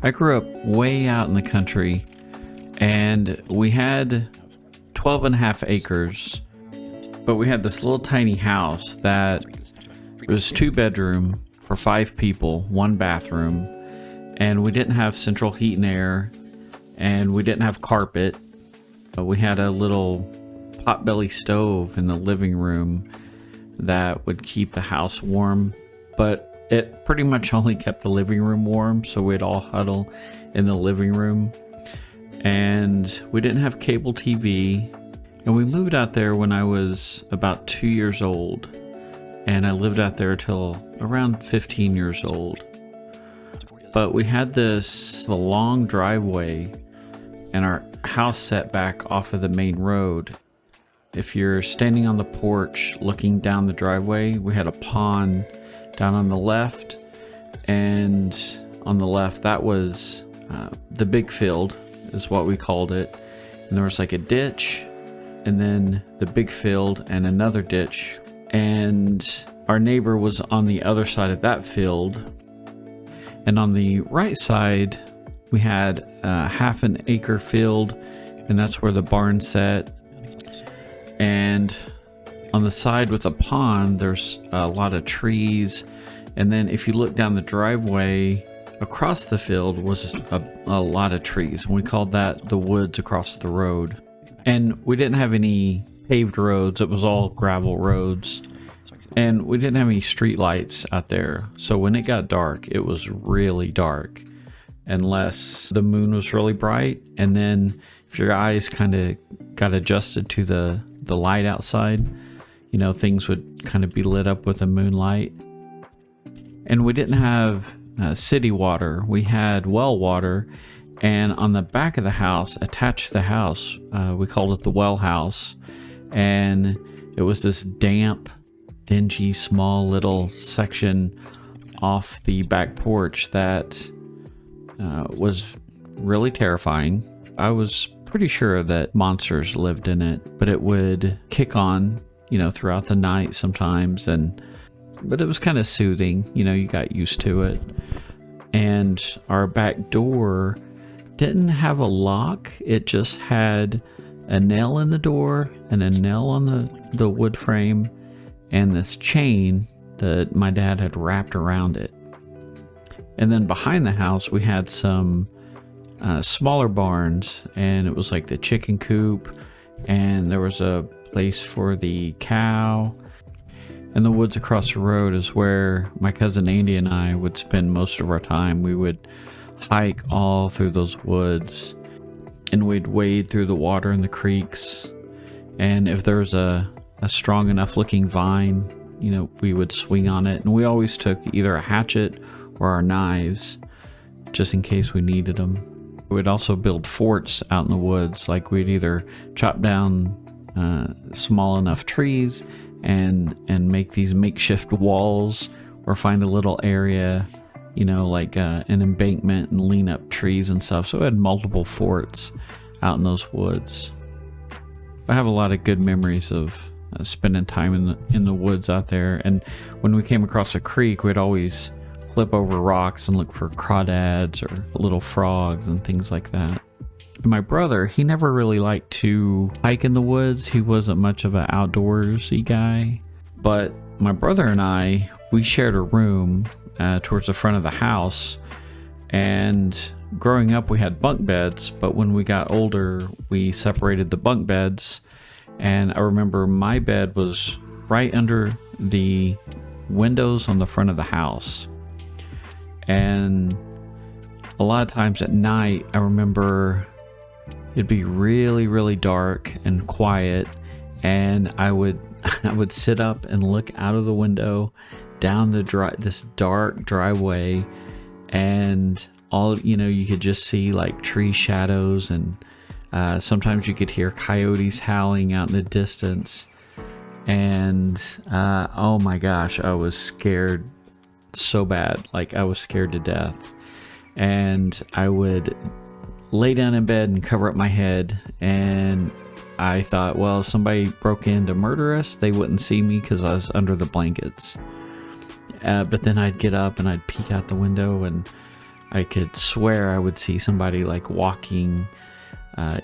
I grew up way out in the country, and we had 12 and a half acres, but we had this little tiny house that was 2-bedroom for 5 people, 1 bathroom, and we didn't have central heat and air, and we didn't have carpet. We had a little potbelly stove in the living room that would keep the house warm, but it pretty much only kept the living room warm, so we'd all huddle in the living room. And we didn't have cable TV, and we moved out there when I was about 2 years old, and I lived out there till around 15 years old. But we had this long driveway, and our house set back off of the main road. If you're standing on the porch looking down the driveway, we had a pond down on the left, and on the left that was the big field is what we called it, and there was like a ditch, and then the big field and another ditch, and our neighbor was on the other side of that field. And on the right side we had half an acre field, and that's where the barn sat. And on the side with the pond, there's a lot of trees. And then if you look down the driveway, across the field was a lot of trees. And we called that the woods across the road. And we didn't have any paved roads. It was all gravel roads. And we didn't have any street lights out there. So when it got dark, it was really dark, unless the moon was really bright. And then if your eyes kind of got adjusted to the light outside, you know, things would kind of be lit up with the moonlight. And we didn't have city water. We had well water, and on the back of the house, attached to the house, we called it the well house, and it was this damp, dingy, small little section off the back porch that was really terrifying. I was pretty sure that monsters lived in it, but it would kick on, you know, throughout the night sometimes, but it was kind of soothing, you know, you got used to it. And our back door didn't have a lock, it just had a nail in the door and a nail on the wood frame and this chain that my dad had wrapped around it. And then behind the house we had some smaller barns, and it was like the chicken coop, and there was a place for the cow. And the woods across the road is where my cousin Andy and I would spend most of our time. We would hike all through those woods, and we'd wade through the water in the creeks, and if there was a strong enough looking vine, you know, we would swing on it. And we always took either a hatchet or our knives just in case we needed them. We'd also build forts out in the woods. Like we'd either chop down small enough trees and make these makeshift walls, or find a little area, you know, like an embankment, and lean up trees and stuff. So we had multiple forts out in those woods. I have a lot of good memories of spending time in the woods out there. And when we came across a creek, we'd always flip over rocks and look for crawdads or little frogs and things like that. And my brother, he never really liked to hike in the woods. He wasn't much of an outdoorsy guy. But my brother and I, we shared a room towards the front of the house. And growing up, we had bunk beds, but when we got older, we separated the bunk beds. And I remember my bed was right under the windows on the front of the house. And a lot of times at night, I remember it'd be really, really dark and quiet, and I would sit up and look out of the window down this dark driveway, and all, you know, you could just see like tree shadows, and sometimes you could hear coyotes howling out in the distance. And oh my gosh, I was scared so bad. Like I was scared to death. And I would lay down in bed and cover up my head, and I thought, well, if somebody broke in to murder us, they wouldn't see me because I was under the blankets. But then I'd get up and I'd peek out the window, and I could swear I would see somebody like walking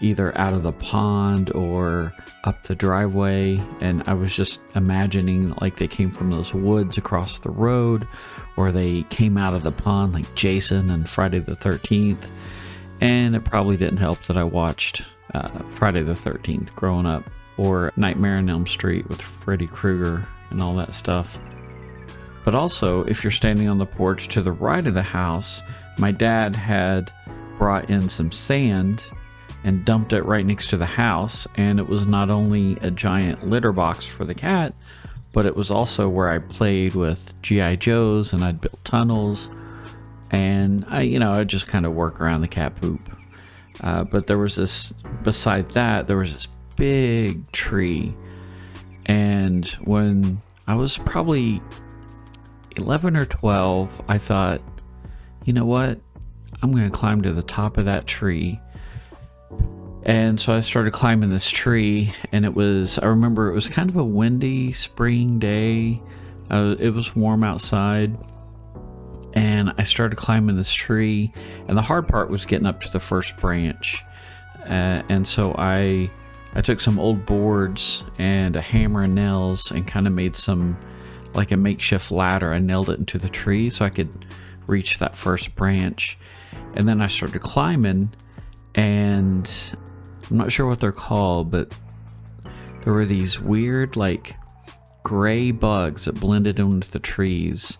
either out of the pond or up the driveway, and I was just imagining like they came from those woods across the road, or they came out of the pond like Jason and Friday the 13th. And it probably didn't help that I watched Friday the 13th growing up, or Nightmare on Elm Street with Freddy Krueger and all that stuff. But also, if you're standing on the porch to the right of the house, my dad had brought in some sand and dumped it right next to the house, and it was not only a giant litter box for the cat, but it was also where I played with G.I. Joes, and I'd built tunnels, and I'd just kind of work around the cat poop. But there was this, beside that, there was this big tree, and when I was probably 11 or 12, I thought, you know what, I'm going to climb to the top of that tree. And so I started climbing this tree, and I remember it was kind of a windy spring day. It was warm outside, and I started climbing this tree, and the hard part was getting up to the first branch. And so I took some old boards and a hammer and nails and kind of made like a makeshift ladder. I nailed it into the tree so I could reach that first branch. And then I started climbing, and I'm not sure what they're called, but there were these weird like gray bugs that blended into the trees,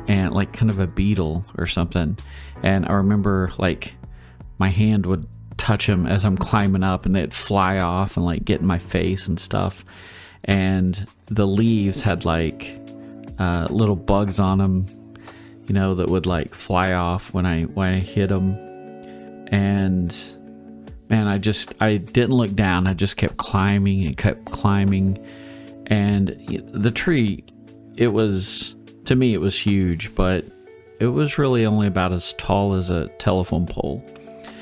and like kind of a beetle or something. And I remember like my hand would touch them as I'm climbing up, and they'd fly off and like get in my face and stuff. And the leaves had like little bugs on them, that would like fly off when I hit them. And man, I didn't look down. I just kept climbing and kept climbing. And the tree, to me it was huge, but it was really only about as tall as a telephone pole.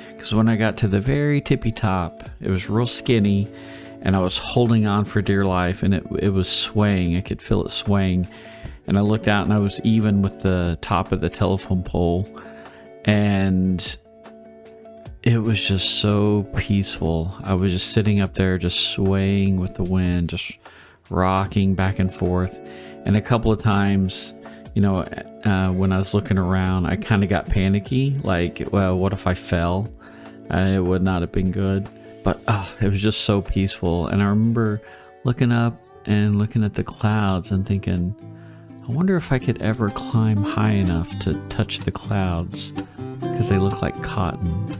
Because when I got to the very tippy top, it was real skinny, and I was holding on for dear life, and it was swaying. I could feel it swaying. And I looked out, and I was even with the top of the telephone pole. And it was just so peaceful. I was just sitting up there, just swaying with the wind, just rocking back and forth. And a couple of times, when I was looking around, I kind of got panicky. Like, well, what if I fell? It would not have been good. But it was just so peaceful. And I remember looking up and looking at the clouds and thinking, I wonder if I could ever climb high enough to touch the clouds, because they look like cotton.